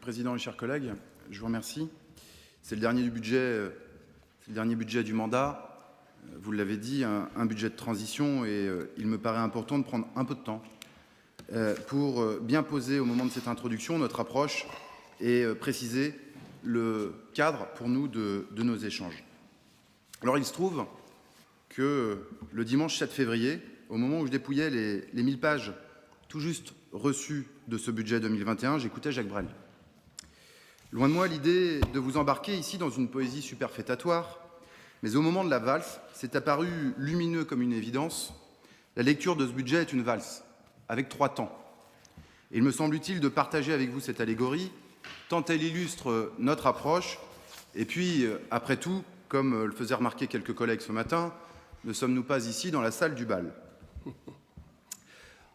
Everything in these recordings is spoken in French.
Président et chers collègues, je vous remercie. C'est le dernier budget du mandat. Vous l'avez dit, un budget de transition et il me paraît important de prendre un peu de temps pour bien poser au moment de cette introduction notre approche et préciser le cadre pour nous de nos échanges. Alors il se trouve que le dimanche 7 février, au moment où je dépouillais les 1000 pages tout juste reçues de ce budget 2021, j'écoutais Jacques Brel. Loin de moi l'idée de vous embarquer ici dans une poésie superfétatoire, mais au moment de la valse, c'est apparu lumineux comme une évidence. La lecture de ce budget est une valse, avec 3 temps. Et il me semble utile de partager avec vous cette allégorie, tant elle illustre notre approche, et puis, après tout, comme le faisaient remarquer quelques collègues ce matin, ne sommes-nous pas ici dans la salle du bal?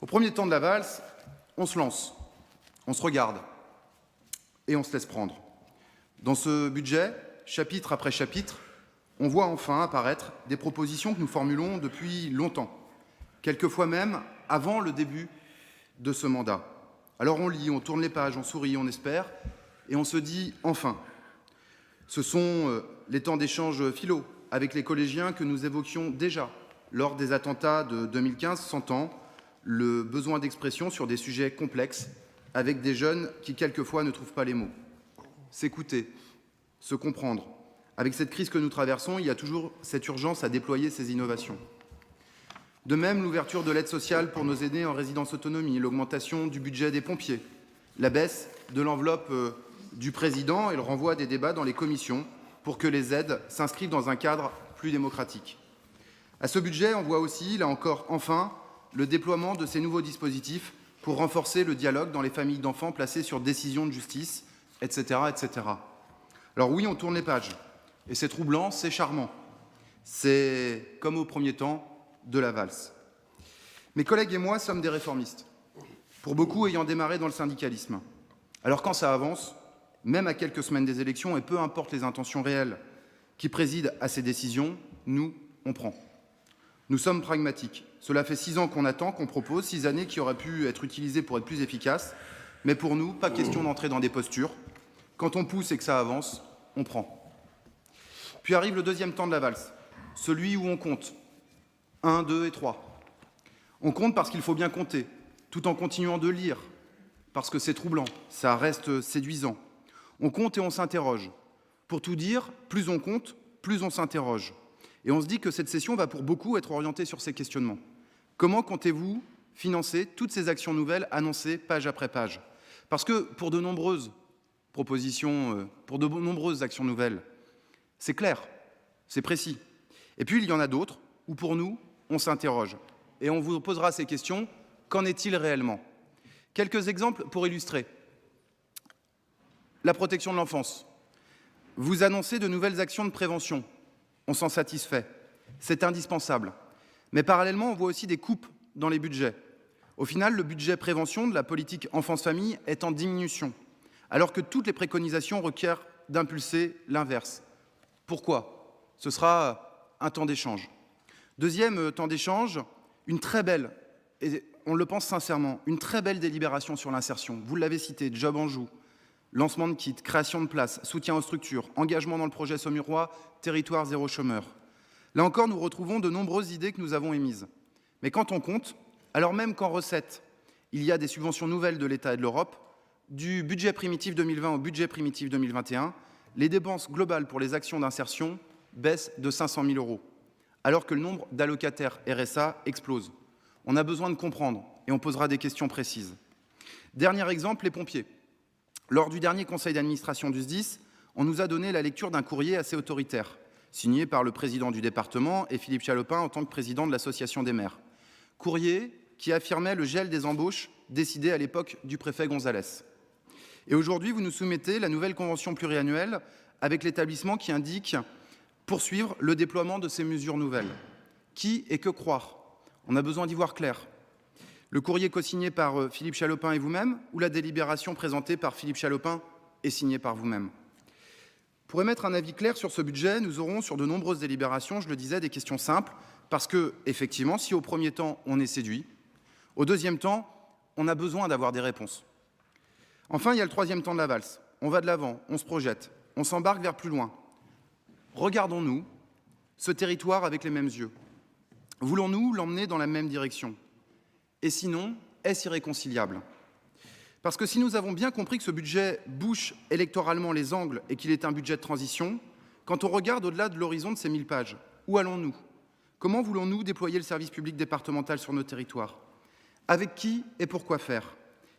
Au premier temps de la valse, on se lance, on se regarde, et on se laisse prendre. Dans ce budget, chapitre après chapitre, on voit enfin apparaître des propositions que nous formulons depuis longtemps, quelquefois même avant le début de ce mandat. Alors on lit, on tourne les pages, on sourit, on espère, et on se dit enfin. Ce sont les temps d'échange philo avec les collégiens que nous évoquions déjà lors des attentats de 2015, sentant le besoin d'expression sur des sujets complexes avec des jeunes qui, quelquefois, ne trouvent pas les mots. S'écouter, se comprendre. Avec cette crise que nous traversons, il y a toujours cette urgence à déployer ces innovations. De même, l'ouverture de l'aide sociale pour nos aînés en résidence autonomie, l'augmentation du budget des pompiers, la baisse de l'enveloppe du président et le renvoi des débats dans les commissions pour que les aides s'inscrivent dans un cadre plus démocratique. À ce budget, on voit aussi, là encore, enfin, le déploiement de ces nouveaux dispositifs pour renforcer le dialogue dans les familles d'enfants placés sur décision de justice, etc., etc. Alors oui, on tourne les pages, et c'est troublant, c'est charmant. C'est comme au premier temps de la valse. Mes collègues et moi sommes des réformistes, pour beaucoup ayant démarré dans le syndicalisme. Alors quand ça avance, même à quelques semaines des élections, et peu importe les intentions réelles qui président à ces décisions, nous, on prend. Nous sommes pragmatiques. Cela fait 6 ans qu'on attend, qu'on propose, 6 années qui auraient pu être utilisées pour être plus efficaces. Mais pour nous, pas question d'entrer dans des postures. Quand on pousse et que ça avance, on prend. Puis arrive le deuxième temps de la valse, celui où on compte. 1, 2 et 3. On compte parce qu'il faut bien compter, tout en continuant de lire, parce que c'est troublant, ça reste séduisant. On compte et on s'interroge. Pour tout dire, plus on compte, plus on s'interroge. Et on se dit que cette session va pour beaucoup être orientée sur ces questionnements. Comment comptez-vous financer toutes ces actions nouvelles annoncées page après page? Parce que pour de nombreuses propositions, pour de nombreuses actions nouvelles, c'est clair, c'est précis. Et puis il y en a d'autres où pour nous, on s'interroge. Et on vous posera ces questions, qu'en est-il réellement? Quelques exemples pour illustrer. La protection de l'enfance. Vous annoncez de nouvelles actions de prévention. On s'en satisfait. C'est indispensable. Mais parallèlement, on voit aussi des coupes dans les budgets. Au final, le budget prévention de la politique enfance-famille est en diminution, alors que toutes les préconisations requièrent d'impulser l'inverse. Pourquoi? Ce sera un temps d'échange. Deuxième temps d'échange, une très belle, et on le pense sincèrement, une très belle délibération sur l'insertion. Vous l'avez cité, Job en joue. Lancement de kits, création de places, soutien aux structures, engagement dans le projet Saumurois, territoire zéro chômeur. Là encore, nous retrouvons de nombreuses idées que nous avons émises. Mais quand on compte, alors même qu'en recette, il y a des subventions nouvelles de l'État et de l'Europe, du budget primitif 2020 au budget primitif 2021, les dépenses globales pour les actions d'insertion baissent de 500 000 €, alors que le nombre d'allocataires RSA explose. On a besoin de comprendre et on posera des questions précises. Dernier exemple, les pompiers. Lors du dernier conseil d'administration du SDIS, on nous a donné la lecture d'un courrier assez autoritaire, signé par le président du département et Philippe Chalopin en tant que président de l'association des maires. Courrier qui affirmait le gel des embauches décidé à l'époque du préfet Gonzalez. Et aujourd'hui, vous nous soumettez la nouvelle convention pluriannuelle avec l'établissement qui indique poursuivre le déploiement de ces mesures nouvelles. Qui et que croire? On a besoin d'y voir clair. Le courrier co-signé par Philippe Chalopin et vous-même, ou la délibération présentée par Philippe Chalopin et signée par vous-même? Pour émettre un avis clair sur ce budget, nous aurons sur de nombreuses délibérations, je le disais, des questions simples, parce que, effectivement, si au premier temps, on est séduit, au deuxième temps, on a besoin d'avoir des réponses. Enfin, il y a le troisième temps de la valse. On va de l'avant, on se projette, on s'embarque vers plus loin. Regardons-nous ce territoire avec les mêmes yeux. Voulons-nous l'emmener dans la même direction? Et sinon, est-ce irréconciliable? Parce que si nous avons bien compris que ce budget bouche électoralement les angles et qu'il est un budget de transition, quand on regarde au-delà de l'horizon de ces 1000 pages, où allons-nous? Comment voulons-nous déployer le service public départemental sur nos territoires? Avec qui et pourquoi faire?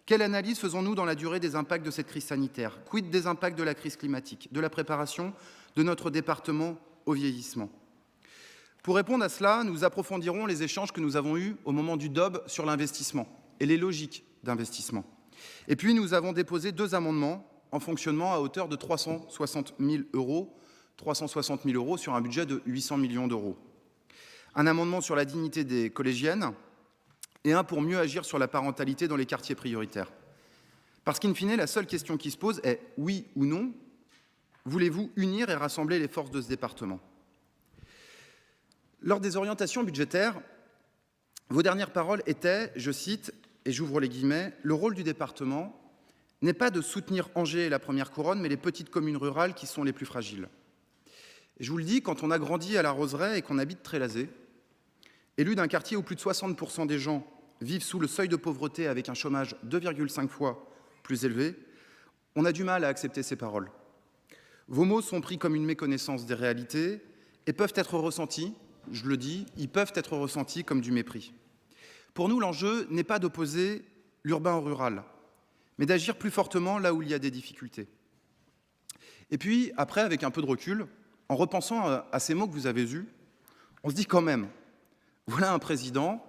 Quelle analyse faisons-nous dans la durée des impacts de cette crise sanitaire? Quid des impacts de la crise climatique, de la préparation de notre département au vieillissement? Pour répondre à cela, nous approfondirons les échanges que nous avons eus au moment du DOB sur l'investissement et les logiques d'investissement. Et puis, nous avons déposé 2 amendements en fonctionnement à hauteur de 360 000 euros, 360 000 euros sur un budget de 800 millions d'euros. Un amendement sur la dignité des collégiennes et un pour mieux agir sur la parentalité dans les quartiers prioritaires. Parce qu'in fine, la seule question qui se pose est oui ou non, voulez-vous unir et rassembler les forces de ce département? Lors des orientations budgétaires, vos dernières paroles étaient, je cite, et j'ouvre les guillemets, « Le rôle du département n'est pas de soutenir Angers et la première couronne, mais les petites communes rurales qui sont les plus fragiles. » Et je vous le dis, quand on a grandi à la Roseraie et qu'on habite Trélazé, élu d'un quartier où plus de 60% des gens vivent sous le seuil de pauvreté avec un chômage 2,5 fois plus élevé, on a du mal à accepter ces paroles. Vos mots sont pris comme une méconnaissance des réalités et peuvent être ressentis, je le dis, ils peuvent être ressentis comme du mépris. Pour nous, l'enjeu n'est pas d'opposer l'urbain au rural, mais d'agir plus fortement là où il y a des difficultés. Et puis, après, avec un peu de recul, en repensant à ces mots que vous avez eus, on se dit quand même, voilà un président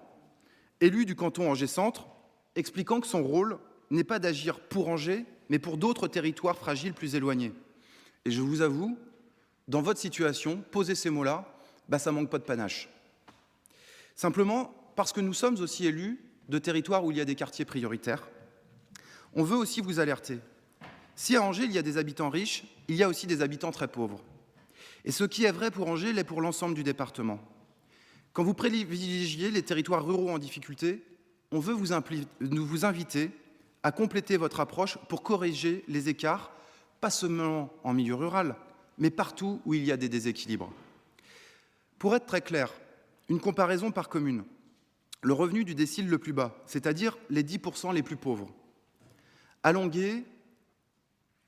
élu du canton Angers-Centre, expliquant que son rôle n'est pas d'agir pour Angers, mais pour d'autres territoires fragiles plus éloignés. Et je vous avoue, dans votre situation, poser ces mots-là, ça ne manque pas de panache. Simplement, parce que nous sommes aussi élus de territoires où il y a des quartiers prioritaires, on veut aussi vous alerter. Si à Angers, il y a des habitants riches, il y a aussi des habitants très pauvres. Et ce qui est vrai pour Angers l'est pour l'ensemble du département. Quand vous privilégiez les territoires ruraux en difficulté, on veut vous inviter à compléter votre approche pour corriger les écarts, pas seulement en milieu rural, mais partout où il y a des déséquilibres. Pour être très clair, une comparaison par commune. Le revenu du décile le plus bas, c'est-à-dire les 10% les plus pauvres. À Longué,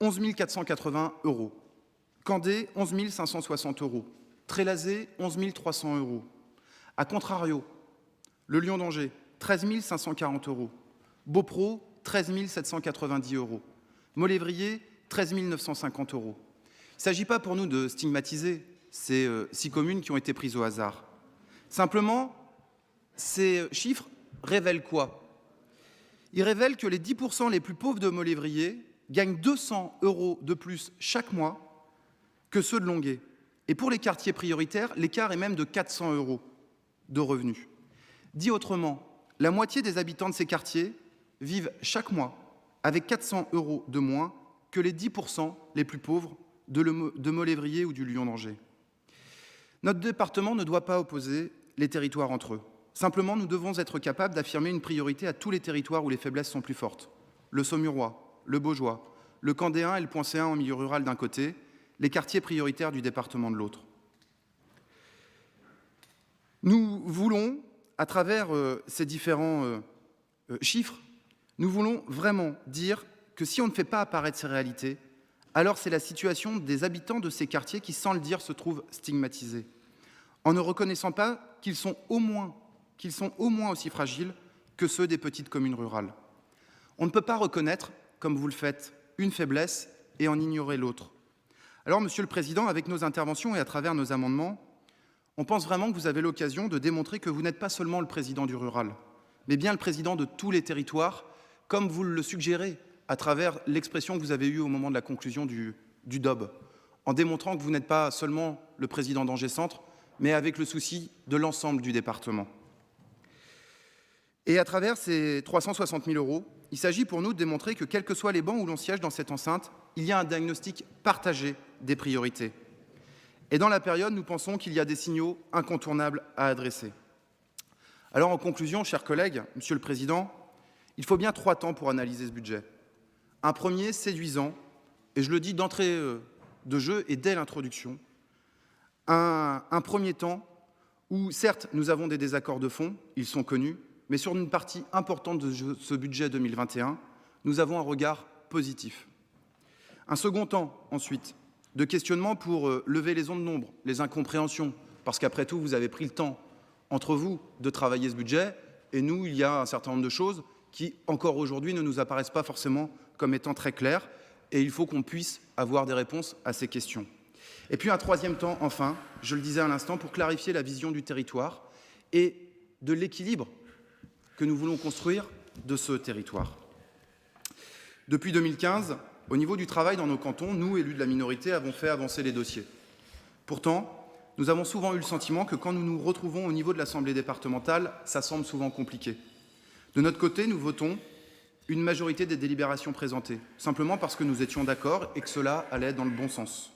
11 480 euros. Candé, 11 560 euros. Trélazé, 11 300 euros. A contrario, le Lion d'Angers, 13 540 euros. Beaupro, 13 790 euros. Molévrier, 13 950 euros. Il ne s'agit pas pour nous de stigmatiser ces 6 communes qui ont été prises au hasard. Simplement, ces chiffres révèlent quoi? Ils révèlent que les 10% les plus pauvres de Molévrier gagnent 200 euros de plus chaque mois que ceux de Longué. Et pour les quartiers prioritaires, l'écart est même de 400 euros de revenus. Dit autrement, la moitié des habitants de ces quartiers vivent chaque mois avec 400 euros de moins que les 10% les plus pauvres de Molévrier ou du Lion d'Angers. Notre département ne doit pas opposer les territoires entre eux. Simplement, nous devons être capables d'affirmer une priorité à tous les territoires où les faiblesses sont plus fortes. Le Saumurois, le Baugeois, le Candéen et le Poincéen en milieu rural d'un côté, les quartiers prioritaires du département de l'autre. Nous voulons, à travers ces différents chiffres, nous voulons vraiment dire que si on ne fait pas apparaître ces réalités, alors c'est la situation des habitants de ces quartiers qui, sans le dire, se trouvent stigmatisés, en ne reconnaissant pas qu'ils sont au moins aussi fragiles que ceux des petites communes rurales. On ne peut pas reconnaître, comme vous le faites, une faiblesse et en ignorer l'autre. Alors, Monsieur le Président, avec nos interventions et à travers nos amendements, on pense vraiment que vous avez l'occasion de démontrer que vous n'êtes pas seulement le président du rural, mais bien le président de tous les territoires, comme vous le suggérez à travers l'expression que vous avez eue au moment de la conclusion du DOB, en démontrant que vous n'êtes pas seulement le président d'Angers-Centre, mais avec le souci de l'ensemble du département. Et à travers ces 360 000 euros, il s'agit pour nous de démontrer que, quels que soient les bancs où l'on siège dans cette enceinte, il y a un diagnostic partagé des priorités. Et dans la période, nous pensons qu'il y a des signaux incontournables à adresser. Alors, en conclusion, chers collègues, Monsieur le Président, il faut bien 3 temps pour analyser ce budget. Un premier séduisant, et je le dis d'entrée de jeu et dès l'introduction, un premier temps où, certes, nous avons des désaccords de fond, ils sont connus, mais sur une partie importante de ce budget 2021, nous avons un regard positif. Un second temps, ensuite, de questionnement pour lever les ondes d'ombre, les incompréhensions, parce qu'après tout, vous avez pris le temps entre vous de travailler ce budget, et nous, il y a un certain nombre de choses qui, encore aujourd'hui, ne nous apparaissent pas forcément comme étant très claires, et il faut qu'on puisse avoir des réponses à ces questions. Et puis un troisième temps, enfin, je le disais à l'instant, pour clarifier la vision du territoire et de l'équilibre que nous voulons construire de ce territoire. Depuis 2015, au niveau du travail dans nos cantons, nous, élus de la minorité, avons fait avancer les dossiers. Pourtant, nous avons souvent eu le sentiment que quand nous nous retrouvons au niveau de l'Assemblée départementale, ça semble souvent compliqué. De notre côté, nous votons une majorité des délibérations présentées, simplement parce que nous étions d'accord et que cela allait dans le bon sens.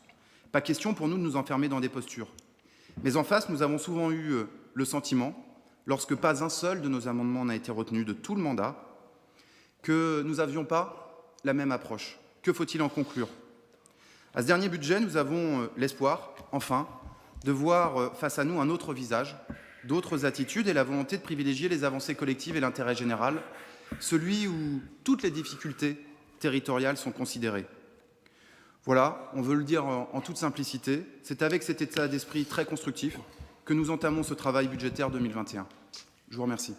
Pas question pour nous de nous enfermer dans des postures. Mais en face, nous avons souvent eu le sentiment, lorsque pas un seul de nos amendements n'a été retenu de tout le mandat, que nous n'avions pas la même approche. Que faut-il en conclure? À ce dernier budget, nous avons l'espoir, enfin, de voir face à nous un autre visage, d'autres attitudes et la volonté de privilégier les avancées collectives et l'intérêt général, celui où toutes les difficultés territoriales sont considérées. Voilà, on veut le dire en toute simplicité, c'est avec cet état d'esprit très constructif que nous entamons ce travail budgétaire 2021. Je vous remercie.